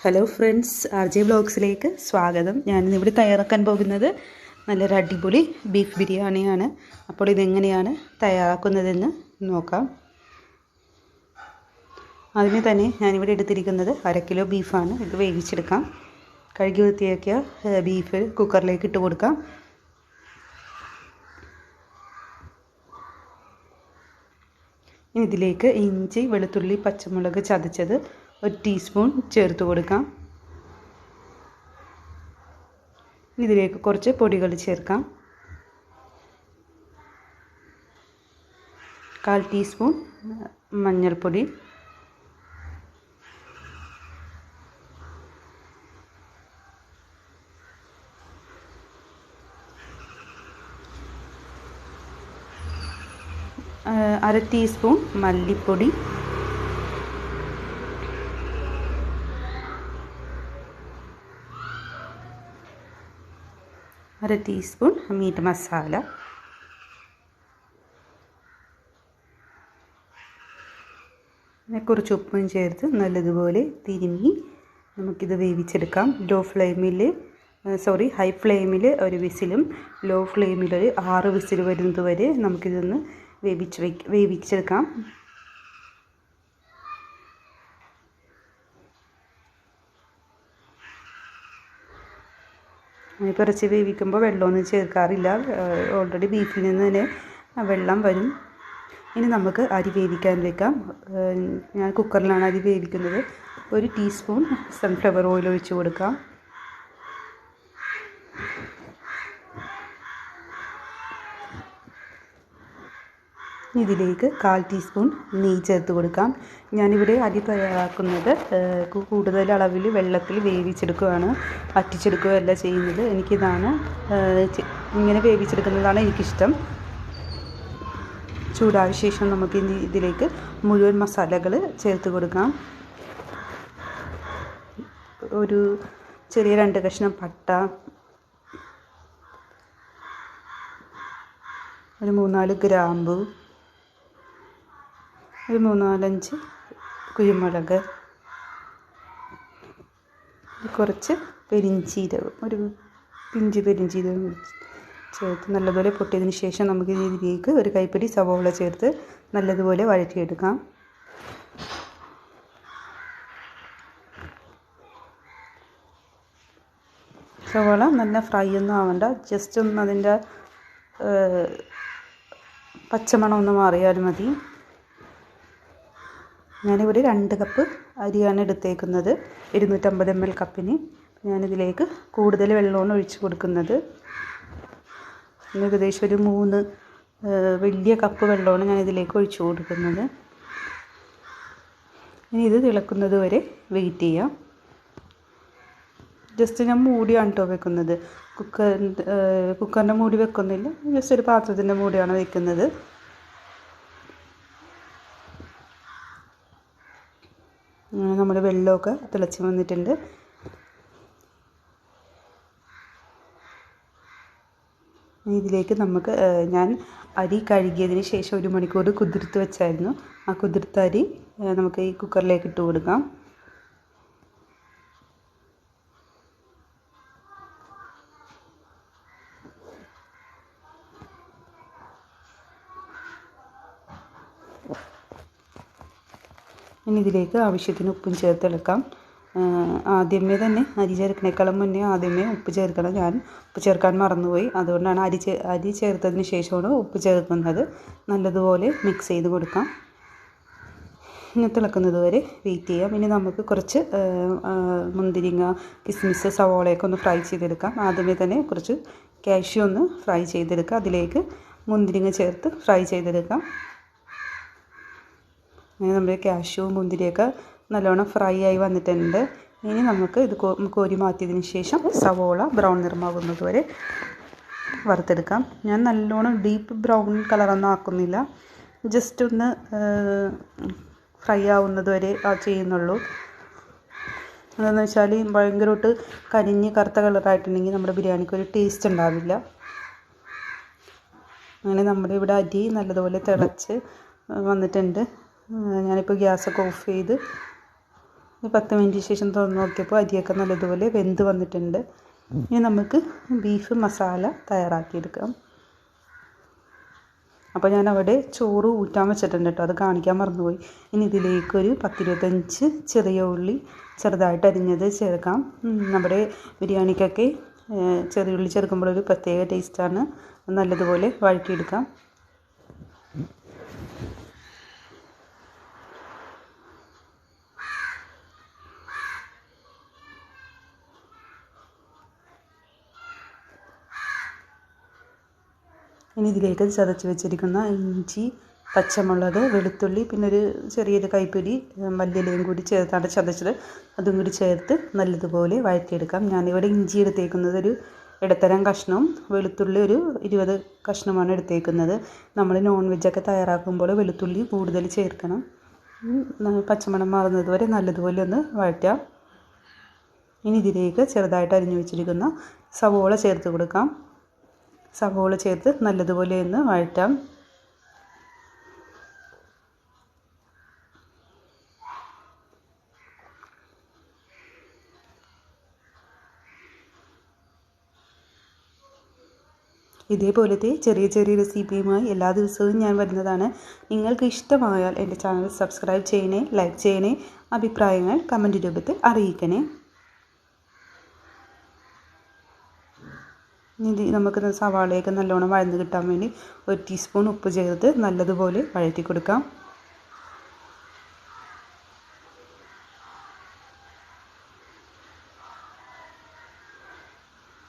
Hello friends, R J വ്ളോഗ്സിലേക്ക് സ്വാഗതം. ഞാനിന്നിവിടെ തയ്യാറാക്കാൻ പോകുന്നത് നല്ലൊരു അടിപൊളി ബീഫ് ബിരിയാണിയാണ്. അപ്പോൾ ഇതെങ്ങനെയാണ് തയ്യാറാക്കുന്നതെന്ന് നോക്കാം. അതിന് തന്നെ ഞാനിവിടെ എടുത്തിരിക്കുന്നത് 1/2 കിലോ ബീഫാണ്. ഇത് വേവിച്ചെടുക്കാം. കഴുകി വൃത്തിയാക്കിയ ബീഫ് കുക്കറിലേക്ക് ഇട്ട് കൊടുക്കാം. ഇനി ഇതിലേക്ക് ഇഞ്ചി, വെളുത്തുള്ളി, പച്ചമുളക് ചതച്ചത് 1 ടീസ്പൂൺ ചേർത്ത് കൊടുക്കാം. ഇതിലേക്ക് കുറച്ച് പൊടികൾ ചേർക്കാം. 1/4 ടീസ്പൂൺ മഞ്ഞൾപ്പൊടി, അര ടീസ്പൂൺ മല്ലിപ്പൊടി, അര ടീസ്പൂൺ മീറ്റ് മസാല, കുറച്ച് ഉപ്പും ചേർത്ത് നല്ലതുപോലെ തിരുമ്മി നമുക്കിത് വേവിച്ചെടുക്കാം. ഹൈ ഫ്ലെയിമിൽ ഒരു വിസിലും ലോ ഫ്ലെയിമിൽ ഒരു 6 വിസിൽ വരുന്നത് വരെ നമുക്കിതൊന്ന് വേവിച്ചെടുക്കാം. കുറച്ച് വേവിക്കുമ്പോൾ വെള്ളമൊന്നും ചേർക്കാറില്ല. ഓൾറെഡി ബീഫിൽ നിന്ന് തന്നെ വെള്ളം വരും. ഇനി നമുക്ക് അരി വേവിക്കാൻ വെക്കാം. ഞാൻ കുക്കറിലാണ് അരി വേവിക്കുന്നത്. 1 ടീസ്പൂൺ സൺഫ്ലവർ ഓയിൽ ഒഴിച്ച് കൊടുക്കാം. ഇതിലേക്ക് 1/4 ടീസ്പൂൺ നെയ്യ് ചേർത്ത് കൊടുക്കാം. ഞാനിവിടെ അരി തയ്യാറാക്കുന്നത് കൂടുതൽ അളവിൽ വെള്ളത്തിൽ വേവിച്ചെടുക്കുകയാണ്, വറ്റിച്ചെടുക്കുകയല്ല ചെയ്യുന്നത്. ഇങ്ങനെ വേവിച്ചെടുക്കുന്നതാണ് എനിക്കിഷ്ടം. ചൂടായ ശേഷം നമുക്ക് ഇതിലേക്ക് മുഴുവൻ മസാലകൾ ചേർത്ത് കൊടുക്കാം. ഒരു ചെറിയ 2 കഷ്ണം പട്ട, ഒരു 3-4 ഗ്രാമ്പു, ഒരു 3-5 കുരുമുളക്, കുറച്ച് പെരിഞ്ചീരകം, ഒരു പിഞ്ച് പെരിഞ്ചീരകം ചേർത്ത് നല്ലതുപോലെ പൊട്ടിയതിന് ശേഷം നമുക്ക് ഇതിലേക്ക് ഒരു കൈപ്പിടി സവോള ചേർത്ത് നല്ലതുപോലെ വഴറ്റിയെടുക്കാം. സവോള നല്ല ഫ്രൈ ഒന്നും ആവണ്ട, ജസ്റ്റ് ഒന്ന് അതിൻ്റെ പച്ചമണം ഒന്ന് മാറിയാൽ മതി. ഞാനിവിടെ 2 കപ്പ് അരിയാണ് എടുത്തേക്കുന്നത്, 250 ml കപ്പിന്. ഞാനിതിലേക്ക് കൂടുതൽ വെള്ളമാണ് ഒഴിച്ച് കൊടുക്കുന്നത്. ഏകദേശം ഒരു 3 വലിയ കപ്പ് വെള്ളമാണ് ഞാനിതിലേക്ക് ഒഴിച്ച് കൊടുക്കുന്നത്. ഇനി ഇത് തിളക്കുന്നത് വരെ വെയിറ്റ് ചെയ്യാം. ജസ്റ്റ് ഞാൻ മൂടിയാണ് കേട്ടോ വെക്കുന്നത്. കുക്കറിൻ്റെ മൂടി വെക്കുന്നില്ല, ജസ്റ്റ് ഒരു പാത്രത്തിൻ്റെ മൂടിയാണ് വെക്കുന്നത്. നമ്മുടെ വെള്ളമൊക്കെ തിളച്ച് വന്നിട്ടുണ്ട്. ഇതിലേക്ക് ഞാൻ അരി കഴുകിയതിന് ശേഷം 1 മണിക്കൂർ കുതിർത്ത് വെച്ചായിരുന്നു. ആ കുതിർത്ത അരി നമുക്ക് ഈ കുക്കറിലേക്ക് ഇട്ട് കൊടുക്കാം. ഇനി ഇതിലേക്ക് ആവശ്യത്തിന് ഉപ്പും ചേർത്തെടുക്കാം. ആദ്യമേ തന്നെ അരി ചേർക്കണേക്കാളും മുന്നേ ആദ്യമേ ഉപ്പ് ചേർക്കണം. ഞാൻ ഉപ്പ് ചേർക്കാൻ മറന്നുപോയി, അതുകൊണ്ടാണ് അരി ചേർത്തതിന് ശേഷമാണ് ഉപ്പ് ചേർക്കുന്നത്. നല്ലതുപോലെ മിക്സ് ചെയ്ത് കൊടുക്കാം. ഇനി തിളക്കുന്നത് വരെ വെയിറ്റ് ചെയ്യാം. ഇനി നമുക്ക് കുറച്ച് മുന്തിരിങ്ങ, കിസ്മിസ്, സവോളയൊക്കെ ഒന്ന് ഫ്രൈ ചെയ്തെടുക്കാം. ആദ്യമേ തന്നെ കുറച്ച് കാഷ്യൂ ഒന്ന് ഫ്രൈ ചെയ്തെടുക്കാം. അതിലേക്ക് മുന്തിരിങ്ങ ചേർത്ത് ഫ്രൈ ചെയ്തെടുക്കാം. അങ്ങനെ നമ്മുടെ കാഷ്യൂ മുന്തിരിയൊക്കെ നല്ലോണം ഫ്രൈ ആയി വന്നിട്ടുണ്ട്. ഇനി നമുക്ക് ഇത് കോരി മാറ്റിയതിന് ശേഷം സവോള ബ്രൗൺ നിറമാകുന്നത് വരെ വറുത്തെടുക്കാം. ഞാൻ നല്ലോണം ഡീപ്പ് ബ്രൗൺ കളറൊന്നും ആക്കുന്നില്ല, ജസ്റ്റ് ഒന്ന് ഫ്രൈ ആവുന്നത് വരെ ചെയ്യുന്നുള്ളൂ. അതെന്ന് വെച്ചാൽ ഭയങ്കരമായിട്ട് കരിഞ്ഞ് കറുത്ത കളറായിട്ടുണ്ടെങ്കിൽ നമ്മുടെ ബിരിയാണിക്ക് ഒരു ടേസ്റ്റ് ഉണ്ടാവില്ല. അങ്ങനെ നമ്മുടെ ഇവിടെ അരി നല്ലതുപോലെ തിളച്ച് വന്നിട്ടുണ്ട്. ഞാനിപ്പോൾ ഗ്യാസൊക്കെ ഓഫ് ചെയ്ത് ഒരു 10 മിനിറ്റിന് ശേഷം തുറന്ന് നോക്കിയപ്പോൾ അരിയൊക്കെ നല്ലതുപോലെ വെന്ത് വന്നിട്ടുണ്ട്. ഇനി നമുക്ക് ബീഫ് മസാല തയ്യാറാക്കിയെടുക്കാം. അപ്പോൾ ഞാൻ അവിടെ ചോറ് ഊറ്റാൻ വെച്ചിട്ടുണ്ട് കേട്ടോ, അത് കാണിക്കാൻ മറന്നുപോയി. ഇനി ഇതിലേക്കൊരു 10-25 ചെറിയ ഉള്ളി ചെറുതായിട്ട് അരിഞ്ഞത് ചേർക്കാം. നമ്മുടെ ബിരിയാണിക്കൊക്കെ ചെറിയ ഉള്ളി ചേർക്കുമ്പോൾ ഒരു പ്രത്യേക ടേസ്റ്റാണ്. നല്ലതുപോലെ വഴറ്റിയെടുക്കാം. ഇനി ഇതിലേക്ക് ചതച്ച് വെച്ചിരിക്കുന്ന ഇഞ്ചി, പച്ചമുളക്, വെളുത്തുള്ളി, പിന്നെ ഒരു ചെറിയൊരു കൈപ്പിടി മല്ലിയിലയും കൂടി ചേർത്താണ് ചതച്ചത്, അതും കൂടി ചേർത്ത് നല്ലതുപോലെ വഴറ്റിയെടുക്കാം. ഞാനിവിടെ ഇഞ്ചി എടുത്തേക്കുന്നത് ഒരു ഇടത്തരം കഷ്ണവും വെളുത്തുള്ളി ഒരു 20 കഷ്ണമാണ് എടുത്തേക്കുന്നത്. നമ്മൾ നോൺ വെജൊക്കെ തയ്യാറാക്കുമ്പോൾ വെളുത്തുള്ളി കൂടുതൽ ചേർക്കണം. പച്ചമണം മാറുന്നത് വരെ നല്ലതുപോലെ ഒന്ന് വഴറ്റാം. ഇനി ഇതിലേക്ക് ചെറുതായിട്ട് അരിഞ്ഞു വെച്ചിരിക്കുന്ന സവോള ചേർത്ത് കൊടുക്കാം. സവോള ചേർത്ത് നല്ലതുപോലെ ഒന്ന് വഴറ്റാം. ഇതേപോലത്തെ ചെറിയ ചെറിയ റെസിപ്പിയുമായി എല്ലാ ദിവസവും ഞാൻ വരുന്നതാണ്. നിങ്ങൾക്ക് ഇഷ്ടമായാൽ എൻ്റെ ചാനൽ സബ്സ്ക്രൈബ് ചെയ്യണേ, ലൈക്ക് ചെയ്യണേ, അഭിപ്രായങ്ങൾ കമൻറ്റ് രൂപത്തിൽ അറിയിക്കണേ. ഇത് നമുക്ക് സവാളയൊക്കെ നല്ലോണം വഴന്ന് കിട്ടാൻ വേണ്ടി 1 ടീസ്പൂൺ ഉപ്പ് ചേർത്ത് നല്ലതുപോലെ വഴറ്റി കൊടുക്കാം.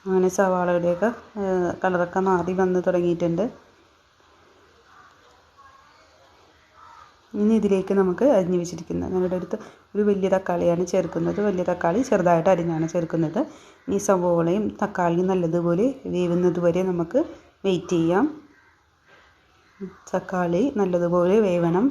അങ്ങനെ സവാളയുടെയൊക്കെ കളറൊക്കെ മാറി വന്ന് തുടങ്ങിയിട്ടുണ്ട്. ഇനി ഇതിലേക്ക് നമുക്ക് അരിഞ്ഞു വെച്ചിരിക്കുന്നത്, ഞങ്ങളുടെ അടുത്ത് ഒരു വലിയ തക്കാളിയാണ് ചേർക്കുന്നത്. വലിയ തക്കാളി ചെറുതായിട്ട് അരിഞ്ഞാണ് ചേർക്കുന്നത്. ഇനി സവോളയും തക്കാളിയും നല്ലതുപോലെ വേവുന്നത് വരെ നമുക്ക് വെയിറ്റ് ചെയ്യാം. തക്കാളി നല്ലതുപോലെ വേവണം.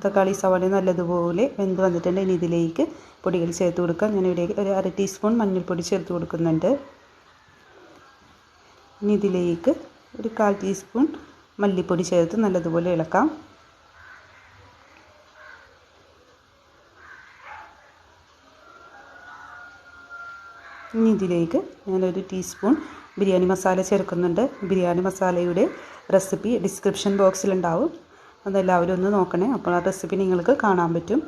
തക്കാളി സവാള നല്ലതുപോലെ വെന്ത് വന്നിട്ടുണ്ട്. ഇനി ഇതിലേക്ക് പൊടികൾ ചേർത്ത് കൊടുക്കാം. ഞാനിവിടേക്ക് ഒരു 1/2 ടീസ്പൂൺ മഞ്ഞൾപ്പൊടി ചേർത്ത് കൊടുക്കുന്നുണ്ട്. ഇനി ഇതിലേക്ക് ഒരു 1/4 ടീസ്പൂൺ മല്ലിപ്പൊടി ചേർത്ത് നല്ലതുപോലെ ഇളക്കാം. ഇനി ഇതിലേക്ക് ഞാനൊരു ടീസ്പൂൺ ബിരിയാണി മസാല ചേർക്കുന്നുണ്ട്. ബിരിയാണി മസാലയുടെ റെസിപ്പി ഡിസ്ക്രിപ്ഷൻ ബോക്സിലുണ്ടാവും, അതെല്ലാവരും ഒന്ന് നോക്കണേ. അപ്പോൾ ആ റെസിപ്പി നിങ്ങൾക്ക് കാണാൻ പറ്റും.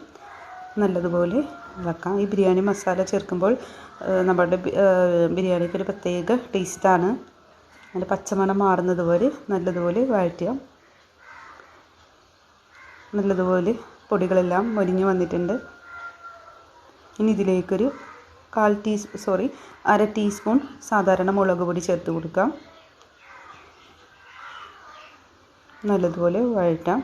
നല്ലതുപോലെ ഇളക്കാം. ഈ ബിരിയാണി മസാല ചേർക്കുമ്പോൾ നമ്മുടെ ബിരിയാണിക്ക് ഒരു പ്രത്യേക ടേസ്റ്റാണ്. അതിൻ്റെ പച്ചമണം മാറുന്നത് വരെ നല്ലതുപോലെ വഴറ്റുക. നല്ലതുപോലെ പൊടികളെല്ലാം മൊരിഞ്ഞ് വന്നിട്ടുണ്ട്. ഇനി ഇതിലേക്കൊരു 1/2 ടീസ്പൂൺ സാധാരണ മുളക് പൊടി ചേർത്ത് കൊടുക്കാം. നല്ലതുപോലെ വഴറ്റാം.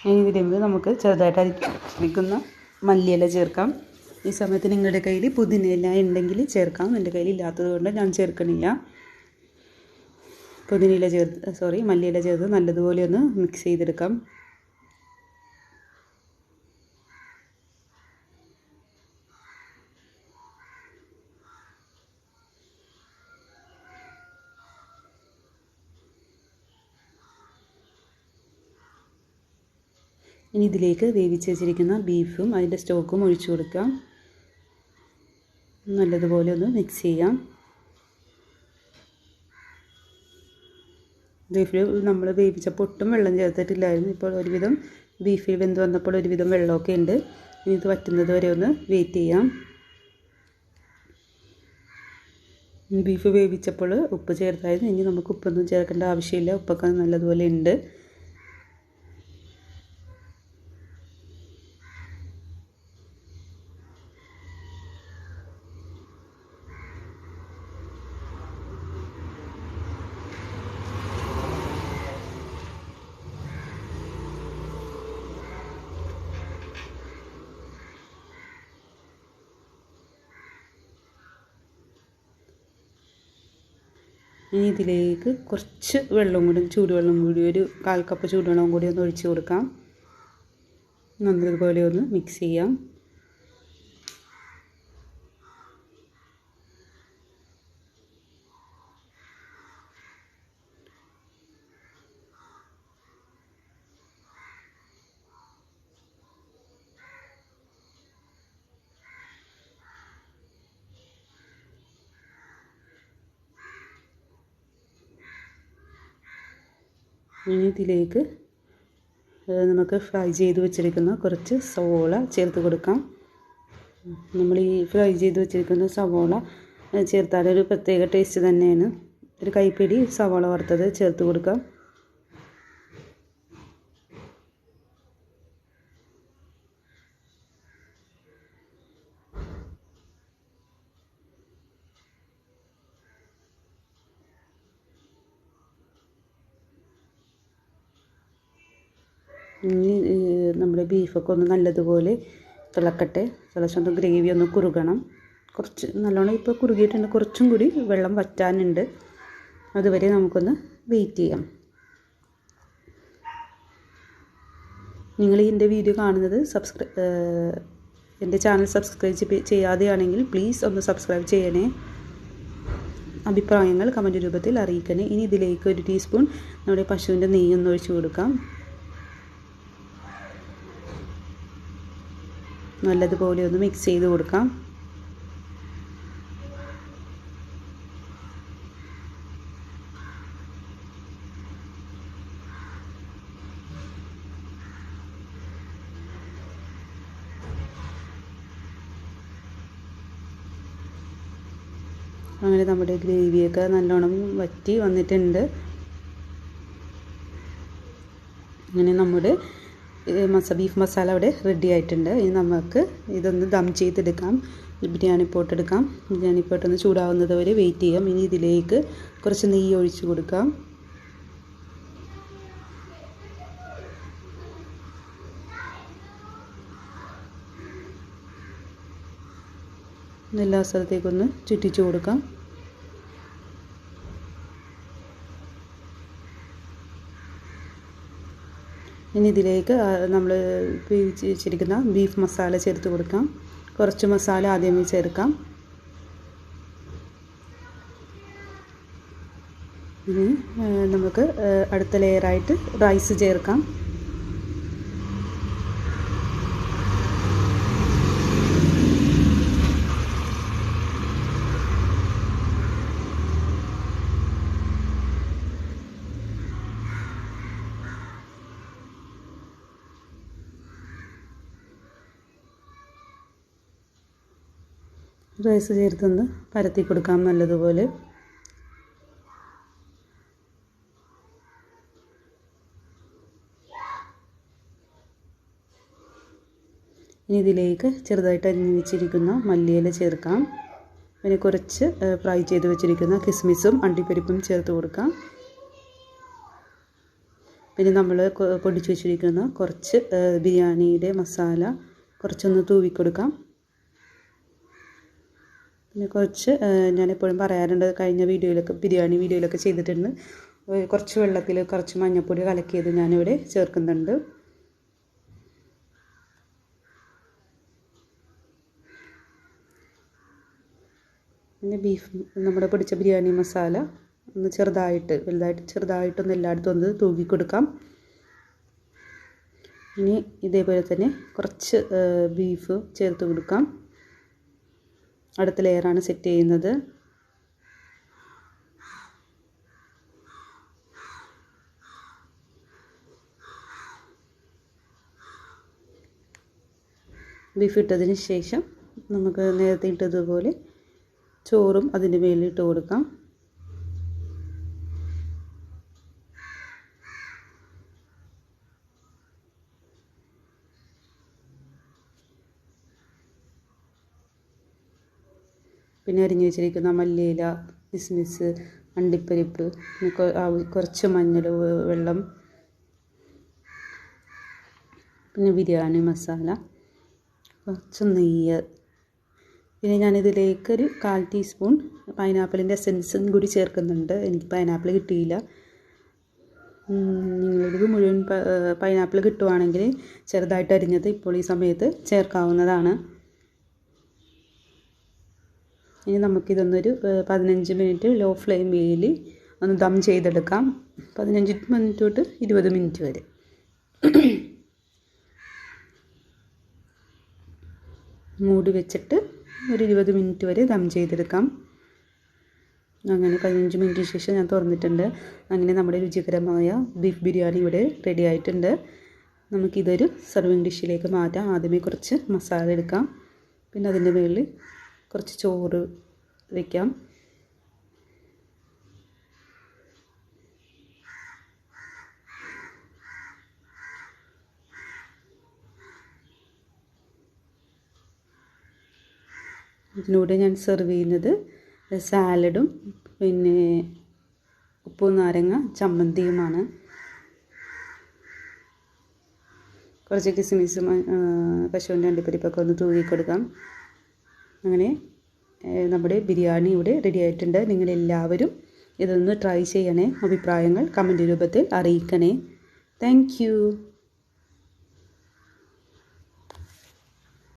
ഇനി ഇതിലേക്ക് നമുക്ക് ചെറുതായിട്ട് അരിക്കുന്ന മല്ലിയില ചേർക്കാം. ഈ സമയത്ത് നിങ്ങളുടെ കയ്യിൽ പുതിനയില ഉണ്ടെങ്കിൽ ചേർക്കാം. എൻ്റെ കയ്യിൽ ഇല്ലാത്തത് കൊണ്ട് ഞാൻ ചേർക്കണില്ല. മല്ലിയില ചേർത്ത് നല്ലതുപോലെ ഒന്ന് മിക്സ് ചെയ്തെടുക്കാം. ഇനി ഇതിലേക്ക് വേവിച്ച് വെച്ചിരിക്കുന്ന ബീഫും അതിൻ്റെ സ്റ്റോക്കും ഒഴിച്ചു കൊടുക്കാം. നല്ലതുപോലെ ഒന്ന് മിക്സ് ചെയ്യാം. ബീഫിൽ നമ്മൾ വേവിച്ചപ്പോൾ ഒട്ടും വെള്ളം ചേർത്തിട്ടില്ലായിരുന്നു. ഇപ്പോൾ ഒരുവിധം ബീഫിൽ വെന്ത് വന്നപ്പോൾ ഒരുവിധം വെള്ളമൊക്കെ ഉണ്ട്. ഇനി ഇത് വറ്റുന്നത് വരെ ഒന്ന് വെയിറ്റ് ചെയ്യാം. ബീഫ് വേവിച്ചപ്പോൾ ഉപ്പ് ചേർത്തായിരുന്നു. ഇനി നമുക്ക് ഉപ്പൊന്നും ചേർക്കേണ്ട ആവശ്യമില്ല. ഉപ്പൊക്കെ നല്ലതുപോലെ ഉണ്ട്. ഇനി ഇതിലേക്ക് കുറച്ച് വെള്ളം കൂടി, ചൂടുവെള്ളം കൂടി, ഒരു 1/4 കപ്പ് ചൂടുവെള്ളം കൂടി ഒന്ന് ഒഴിച്ച് കൊടുക്കാം. നല്ലതുപോലെ ഒന്ന് മിക്സ് ചെയ്യാം. ഇനി ഇതിലേക്ക് നമുക്ക് ഫ്രൈ ചെയ്ത് വെച്ചിരിക്കുന്ന കുറച്ച് സവോള ചേർത്ത് കൊടുക്കാം. നമ്മൾ ഈ ഫ്രൈ ചെയ്ത് വെച്ചിരിക്കുന്ന സവോള ചേർത്താൽ ഒരു പ്രത്യേക ടേസ്റ്റ് തന്നെയാണ്. ഒരു കൈപ്പിടി സവോള വറുത്തത് ചേർത്ത് കൊടുക്കാം. ഇനി നമ്മുടെ ബീഫൊക്കെ ഒന്ന് നല്ലതുപോലെ തിളക്കട്ടെ. തിളച്ചൊന്ന് ഗ്രേവി ഒന്ന് കുറുകണം. കുറച്ച് നല്ലോണം ഇപ്പോൾ കുറുകിയിട്ടുണ്ട്, കുറച്ചും കൂടി വെള്ളം വറ്റാനുണ്ട്. അതുവരെ നമുക്കൊന്ന് വെയിറ്റ് ചെയ്യാം. നിങ്ങൾ എൻ്റെ വീഡിയോ കാണുന്നത് എൻ്റെ ചാനൽ സബ്സ്ക്രൈബ് ചെയ്യാതെയാണെങ്കിൽ പ്ലീസ് ഒന്ന് സബ്സ്ക്രൈബ് ചെയ്യണേ. അഭിപ്രായങ്ങൾ കമൻറ്റ് രൂപത്തിൽ അറിയിക്കണേ. ഇനി ഇതിലേക്ക് 1 ടീസ്പൂൺ നമ്മുടെ പശുവിൻ്റെ നെയ്യൊന്ന് ഒഴിച്ച് കൊടുക്കാം. നല്ലതുപോലെ ഒന്ന് മിക്സ് ചെയ്ത് കൊടുക്കാം. അങ്ങനെ നമ്മുടെ ഗ്രേവിയൊക്കെ നല്ലോണം വറ്റി വന്നിട്ടുണ്ട്. അങ്ങനെ നമ്മുടെ ബീഫ് മസാല അവിടെ റെഡി ആയിട്ടുണ്ട്. ഇനി നമുക്ക് ഇതൊന്ന് ദം ചെയ്തെടുക്കാം. ബിരിയാണി പോട്ട് എടുക്കാം. ബിരിയാണി പോട്ടൊന്ന് ചൂടാവുന്നത് വരെ വെയിറ്റ് ചെയ്യാം. ഇനി ഇതിലേക്ക് കുറച്ച് നെയ്യ് ഒഴിച്ച് കൊടുക്കാം. എല്ലാ സ്ഥലത്തേക്കൊന്ന് ചുറ്റിച്ചു കൊടുക്കാം. ഇനി ഇതിലേക്ക് നമ്മൾ വെച്ചിരിക്കുന്ന ബീഫ് മസാല ചേർത്ത് കൊടുക്കാം. കുറച്ച് മസാല ആദ്യമേ ചേർക്കാം. ഇനി നമുക്ക് അടുത്ത ലെയറായിട്ട് റൈസ് ചേർക്കാം. റൈസ് ചേർത്തൊന്ന് പരത്തി കൊടുക്കാം നല്ലതുപോലെ. ഇനി ഇതിലേക്ക് ചെറുതായിട്ട് അരിഞ്ഞ് വെച്ചിരിക്കുന്ന മല്ലിയില ചേർക്കാം. പിന്നെ കുറച്ച് ഫ്രൈ ചെയ്ത് വെച്ചിരിക്കുന്ന കിസ്മിസും അണ്ടിപ്പരിപ്പും ചേർത്ത് കൊടുക്കാം. പിന്നെ നമ്മൾ പൊടിച്ച് വെച്ചിരിക്കുന്ന കുറച്ച് ബിരിയാണിയുടെ മസാല കുറച്ചൊന്ന് തൂവിക്കൊടുക്കാം. പിന്നെ കുറച്ച് ഞാനെപ്പോഴും പറയാറുണ്ട്, കഴിഞ്ഞ വീഡിയോയിലൊക്കെ ബിരിയാണി വീഡിയോയിലൊക്കെ ചെയ്തിട്ടുണ്ട്, കുറച്ച് വെള്ളത്തിൽ കുറച്ച് മഞ്ഞൾപ്പൊടി കലക്കിയത് ഞാനിവിടെ ചേർക്കുന്നുണ്ട്. പിന്നെ നമ്മുടെ പൊടിച്ച ബിരിയാണി മസാല ഒന്ന് ചെറുതായിട്ടൊന്ന് എല്ലായിടത്തും ഒന്ന് തൂക്കി കൊടുക്കാം. ഇനി ഇതേപോലെ തന്നെ കുറച്ച് ബീഫ് ചേർത്ത് കൊടുക്കാം. അടുത്ത ലെയറാണ് സെറ്റ് ചെയ്യുന്നത്. ബീഫ് ഇട്ടതിന് ശേഷം നമുക്ക് നേരത്തെ ഇട്ടതുപോലെ ചോറും അതിൻ്റെ മേലിട്ട് കൊടുക്കാം. പിന്നെ അരിഞ്ഞു വെച്ചിരിക്കുന്ന മല്ലിയില, കിസ്മിസ്, അണ്ടിപ്പരിപ്പ്, കുറച്ച് മഞ്ഞൾ, വെള്ളം, പിന്നെ ബിരിയാണി മസാല, കുറച്ച് നെയ്യ് പിന്നെ ഞാനിതിലേക്ക് ഒരു 1/4 ടീസ്പൂൺ പൈനാപ്പിളിൻ്റെ എസൻസും കൂടി ചേർക്കുന്നുണ്ട്. എനിക്ക് പൈനാപ്പിൾ കിട്ടിയില്ല. നിങ്ങൾക്ക് മുഴുവൻ പൈനാപ്പിൾ കിട്ടുവാണെങ്കിൽ ചെറുതായിട്ട് അരിഞ്ഞത് ഇപ്പോൾ ഈ സമയത്ത് ചേർക്കാവുന്നതാണ്. ഇനി നമുക്കിതൊന്നൊരു 15 മിനിറ്റ് ലോ ഫ്ലെയിമിൽ ഒന്ന് ദം ചെയ്തെടുക്കാം. 15 മിനിറ്റ് തൊട്ട് 20 മിനിറ്റ് വരെ. മൂടി വെച്ചിട്ട് ഒരു 20 മിനിറ്റ് വരെ ദം ചെയ്തെടുക്കാം. അങ്ങനെ 15 മിനിറ്റിന് ശേഷം ഞാൻ തുറന്നിട്ടുണ്ട്. അങ്ങനെ നമ്മുടെ രുചികരമായ ബീഫ് ബിരിയാണി ഇവിടെ റെഡി ആയിട്ടുണ്ട്. നമുക്കിതൊരു സർവിങ് ഡിഷിലേക്ക് മാറ്റാം. ആദ്യമേ കുറച്ച് മസാല എടുക്കാം. പിന്നെ അതിൻ്റെ മുകളിൽ കുറച്ച് ചോറ് വയ്ക്കാം. ഇതിലൂടെ ഞാൻ സെർവ് ചെയ്യുന്നത് സാലഡും പിന്നെ ഉപ്പും നാരങ്ങ ചമ്മന്തിയുമാണ്. കുറച്ച് കിസ്മിസും കശുവണ്ടി അണ്ടിപ്പരിപ്പൊക്കെ ഒന്ന് തൂക്കി കൊടുക്കാം. അങ്ങനെ നമ്മുടെ ബിരിയാണി ഇവിടെ റെഡി ആയിട്ടുണ്ട്. നിങ്ങളെല്ലാവരും ഇതൊന്ന് ട്രൈ ചെയ്യണേ. അഭിപ്രായങ്ങൾ കമൻറ്റ് രൂപത്തിൽ അറിയിക്കണേ. Thank you.